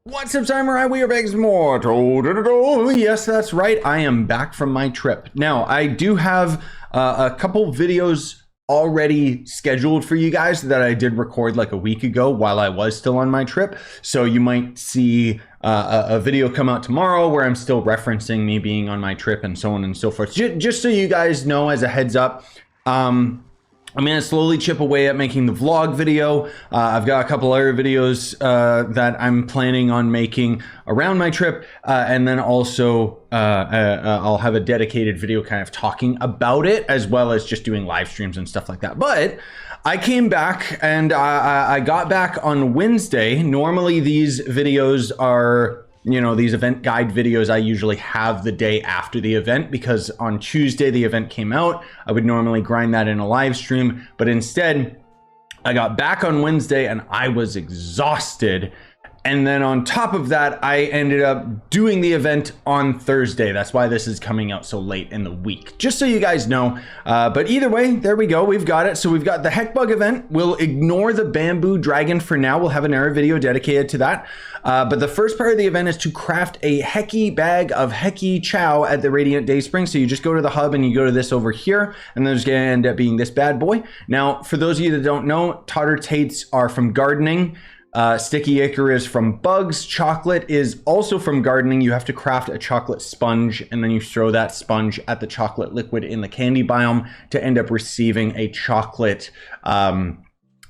What's up, Samurai? We are back with more. Yes, that's right. I am back from my trip. Now, I do have a couple videos already scheduled for you guys that I did record like a week ago while I was still on my trip. So you might see a video come out tomorrow where I'm still referencing me being on my trip and so on and so forth. Just so you guys know as a heads up, I'm going to slowly chip away at making the vlog video. I've got a couple other videos that I'm planning on making around my trip. And then also I'll have a dedicated video kind of talking about it, as well as just doing live streams and stuff like that. But I came back and I got back on Wednesday. Normally these videos are, you know, these event guide videos I usually have the day after the event, because on Tuesday the event came out. I would normally grind that in a live stream, but instead I got back on Wednesday and I was exhausted. And then on top of that, I ended up doing the event on Thursday. That's why this is coming out so late in the week, just so you guys know. But either way, there we go. We've got it. So we've got the Heckbug event. We'll ignore the bamboo dragon for now. We'll have another video dedicated to that. But the first part of the event is to craft a Hecky bag of Hecky Chow at the Radiant Dayspring. So you just go to the hub and you go to this over here, and there's going to end up being this bad boy. Now, for those of you that don't know, Totter Tates are from gardening. Sticky Ichor is from bugs. Chocolate is also from gardening. You have to craft a chocolate sponge, and then you throw that sponge at the chocolate liquid in the candy biome to end up receiving a chocolate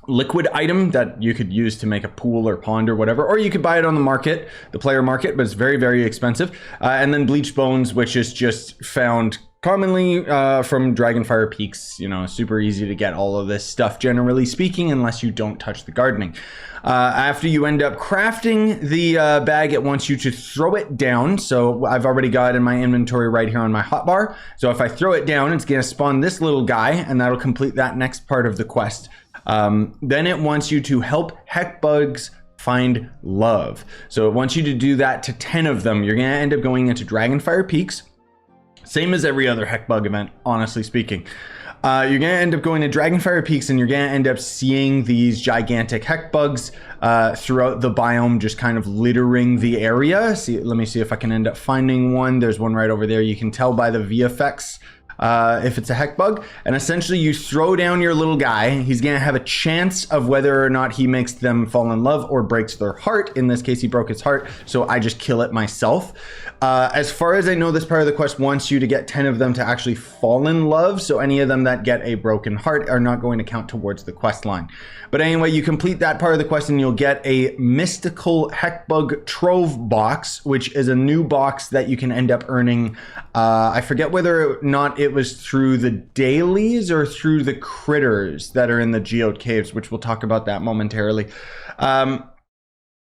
liquid item that you could use to make a pool or pond or whatever, or you could buy it on the market, the player market, but it's very, very expensive. And then bleached bones, which is just found commonly from Dragonfire Peaks. You know, super easy to get all of this stuff, generally speaking, unless you don't touch the gardening. After you end up crafting the bag, it wants you to throw it down. So I've already got it in my inventory right here on my hotbar. So if I throw it down, it's going to spawn this little guy, and that'll complete that next part of the quest. Then it wants you to help HECKBUGS find love. So it wants you to do that to 10 of them. You're going to end up going into Dragonfire Peaks. Same as every other Heckbug event, honestly speaking. You're going to end up going to Dragonfire Peaks, and you're going to end up seeing these gigantic Heckbugs throughout the biome, just kind of littering the area. Let me see if I can end up finding one. There's one right over there. You can tell by the VFX if it's a Heckbug. And essentially you throw down your little guy. He's going to have a chance of whether or not he makes them fall in love or breaks their heart. In this case, he broke his heart, so I just kill it myself. As far as I know, this part of the quest wants you to get 10 of them to actually fall in love, so any of them that get a broken heart are not going to count towards the quest line. But anyway, you complete that part of the quest and you'll get a mystical Heckbug Trove box, which is a new box that you can end up earning. I forget whether or not it was through the dailies or through the critters that are in the geode caves, which we'll talk about that momentarily.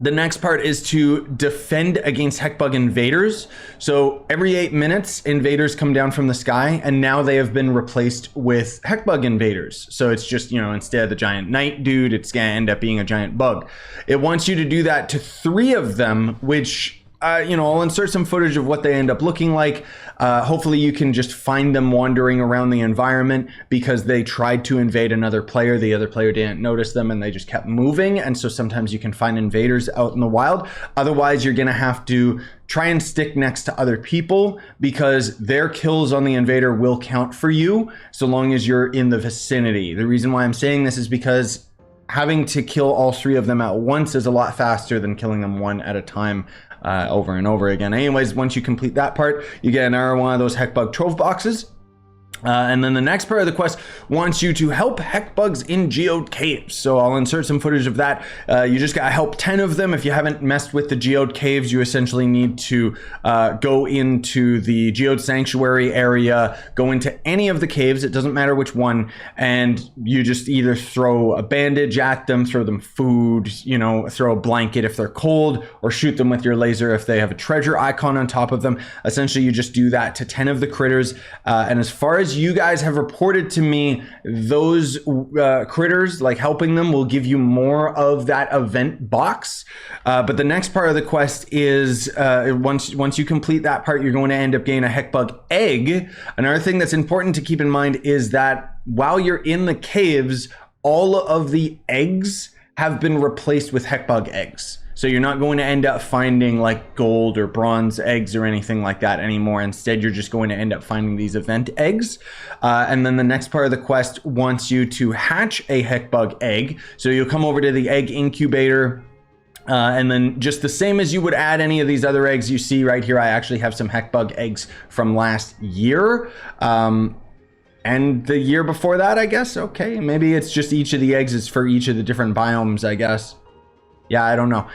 The next part is to defend against Heckbug invaders. So every 8 minutes, invaders come down from the sky, and now they have been replaced with Heckbug invaders. So it's just, you know, instead of the giant knight dude, it's gonna end up being a giant bug. It wants you to do that to 3 of them, which, you know, I'll insert some footage of what they end up looking like. Hopefully you can just find them wandering around the environment because they tried to invade another player. The other player didn't notice them and they just kept moving. And so sometimes you can find invaders out in the wild. Otherwise, you're going to have to try and stick next to other people because their kills on the invader will count for you so long as you're in the vicinity. The reason why I'm saying this is because having to kill all 3 of them at once is a lot faster than killing them one at a time over and over again. Anyways, once you complete that part, you get another one of those Heckbug Trove boxes. And then the next part of the quest wants you to help Heckbugs in geode caves. So I'll insert some footage of that. You just gotta help 10 of them. If you haven't messed with the geode caves, you essentially need to go into the geode sanctuary area, go into any of the caves, it doesn't matter which one, and you just either throw a bandage at them, throw them food, you know, throw a blanket if they're cold, or shoot them with your laser if they have a treasure icon on top of them. Essentially, you just do that to 10 of the critters. And as far as you guys have reported to me, those critters, like helping them, will give you more of that event box. But the next part of the quest is once you complete that part, you're going to end up getting a Heckbug egg. Another thing that's important to keep in mind is that while you're in the caves, all of the eggs have been replaced with Heckbug eggs. So you're not going to end up finding like gold or bronze eggs or anything like that anymore. Instead, you're just going to end up finding these event eggs. And then the next part of the quest wants you to hatch a Heckbug egg. So you'll come over to the egg incubator. And then just the same as you would add any of these other eggs you see right here, I actually have some Heckbug eggs from last year. And the year before that, I guess. Okay, maybe it's just each of the eggs is for each of the different biomes, I guess. Yeah, I don't know.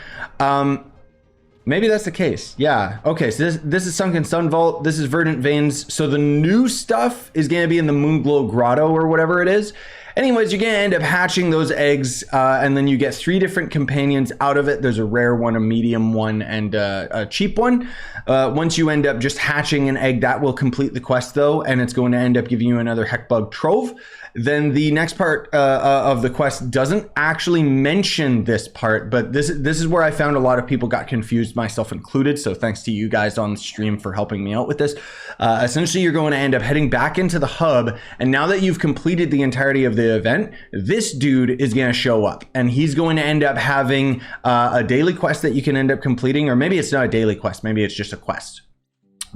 Maybe that's the case. Yeah. Okay, so this is Sunken Sun Vault. This is Verdant Veins. So the new stuff is going to be in the Moonglow Grotto or whatever it is. Anyways, you're going to end up hatching those eggs, and then you get 3 different companions out of it. There's a rare one, a medium one, and a cheap one. Once you end up just hatching an egg, that will complete the quest, though, and it's going to end up giving you another Heckbug Trove. Then the next part of the quest doesn't actually mention this part, but this is where I found a lot of people got confused, myself included, so thanks to you guys on the stream for helping me out with this. Essentially, you're going to end up heading back into the hub, and now that you've completed the entirety of the event, this dude is going to show up, and he's going to end up having a daily quest that you can end up completing, or maybe it's not a daily quest, maybe it's just a quest.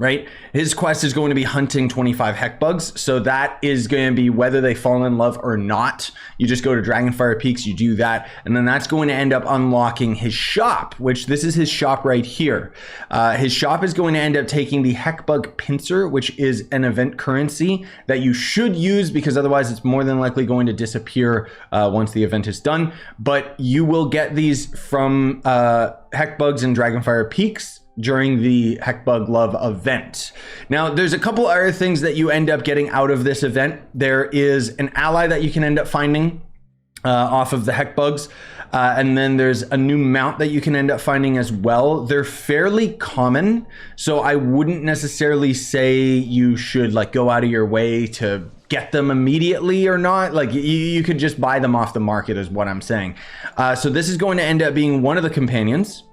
Right? His quest is going to be hunting 25 Heckbugs. So that is going to be whether they fall in love or not. You just go to Dragonfire Peaks, you do that. And then that's going to end up unlocking his shop, which this is his shop right here. His shop is going to end up taking the Heckbug Pincer, which is an event currency that you should use because otherwise it's more than likely going to disappear once the event is done. But you will get these from Heckbugs and Dragonfire Peaks during the Heckbug Love event. Now, there's a couple other things that you end up getting out of this event. There is an ally that you can end up finding off of the Heckbugs. And then there's a new mount that you can end up finding as well. They're fairly common, so I wouldn't necessarily say you should like go out of your way to get them immediately or not. Like you could just buy them off the market is what I'm saying. So this is going to end up being one of the companions.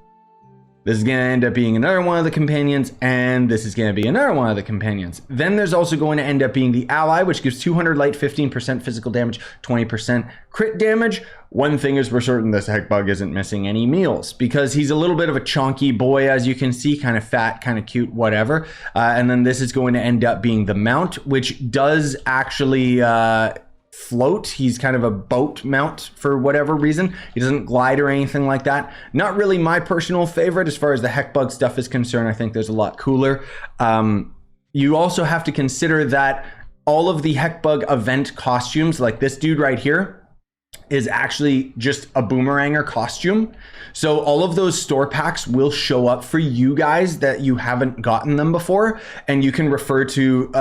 This is going to end up being another one of the companions, and this is going to be another one of the companions. Then there's also going to end up being the ally, which gives 200 light, 15% physical damage, 20% crit damage. One thing is for certain, this Heckbug isn't missing any meals because he's a little bit of a chonky boy, as you can see, kind of fat, kind of cute, whatever. And then this is going to end up being the mount, which does actually float. He's kind of a boat mount for whatever reason. He doesn't glide or anything like that. Not really my personal favorite as far as the Heckbug stuff is concerned. I think there's a lot cooler. You also have to consider that all of the Heckbug event costumes, like this dude right here, is actually just a boomeranger costume. So all of those store packs will show up for you guys that you haven't gotten them before, and you can refer to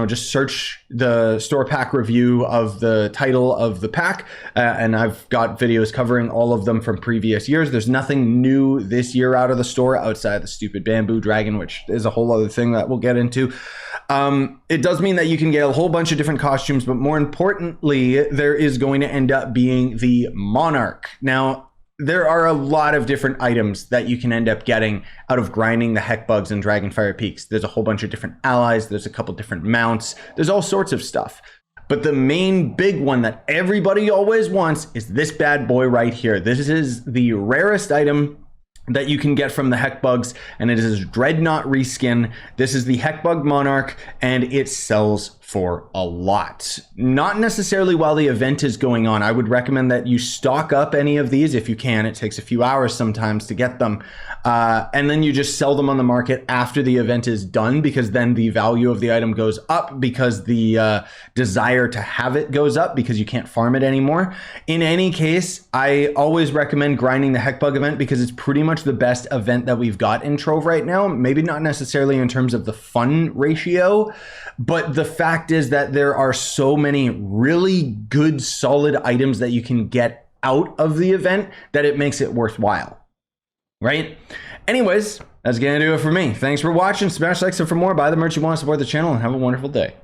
just search the store pack review of the title of the pack, and I've got videos covering all of them from previous years. There's nothing new this year out of the store outside the stupid bamboo dragon, which is a whole other thing that we'll get into. It does mean that you can get a whole bunch of different costumes, but more importantly, there is going to end up being the Monarch. Now, there are a lot of different items that you can end up getting out of grinding the Heckbugs and Dragonfire Peaks. There's a whole bunch of different allies. There's a couple different mounts. There's all sorts of stuff. But the main big one that everybody always wants is this bad boy right here. This is the rarest item that you can get from the Heckbugs, and it is Dreadnought reskin. This is the Heckbug Monarch, and it sells for a lot. Not necessarily while the event is going on. I would recommend that you stock up any of these if you can. It takes a few hours sometimes to get them. And then you just sell them on the market after the event is done, because then the value of the item goes up because the desire to have it goes up because you can't farm it anymore. In any case, I always recommend grinding the Heckbug event because it's pretty much the best event that we've got in Trove right now. Maybe not necessarily in terms of the fun ratio, but the fact is that there are so many really good, solid items that you can get out of the event that it makes it worthwhile, right? Anyways, that's gonna do it for me. Thanks for watching. Smash like for more. Buy the merch you want to support the channel, and have a wonderful day.